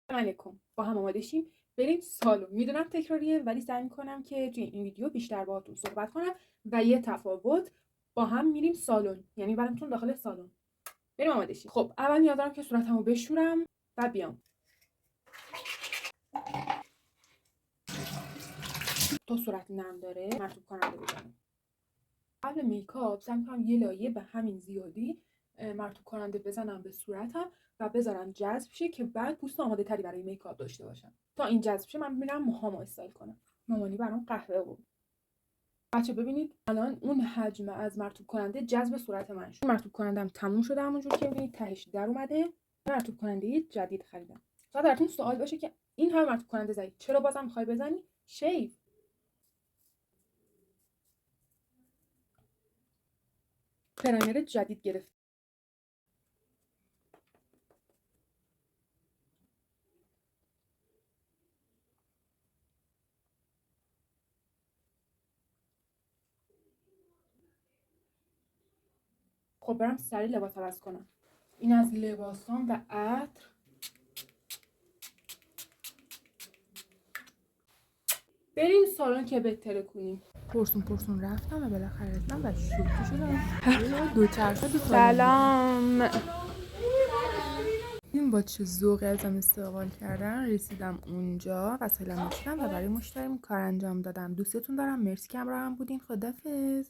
علیکم، با هم آماده شیم بریم سالن. میدونم تکراریه ولی سعی میکنم که توی این ویدیو بیشتر باهاتون صحبت کنم و یه تفاوت با هم میریم سالن، یعنی براتون داخل سالن. بریم آماده شیم. خب اول نیاز دارم که صورتمو بشورم و بیام. تا صورت نرم داره مرطوب کننده بزنم. قبل میکاپ سعی میکنم یه لایه به همین زیادی مرطوب کننده بزنم به صورتم و بذارم جذب شه که بعد پوست آماده تری برای میکاپ داشته باشم. تا این جذب شه من میرم موهامو استایل کنم. مامانی برام قهوه بود. بچه ببینید الان اون حجم از مرطوب کننده جذب صورت من شد. مرطوب کنندم تموم شده، همونجور که میبینید تهش در اومده. مرطوب کننده جدید خریدم. شاید براتون سوال باشه که این همه مرطوب کننده زدی چرا بازم میخوای بزنی؟ شیو. پرایر جدید گرفت. خب برم سریع لباس عوض کنم. این از لباسام و عطر. بریم سالن که بهتره کنیم. پرسون رفتم و بالاخره رسیدم و شوکه شدم. دوچرخه تو سلام. این با چه ذوقی ازم استقبال کردن. رسیدم اونجا و سلام رسیدم و برای مشتریم کار انجام دادم. دوستتون دارم. مرسی که همراهم بودین. خدافظ.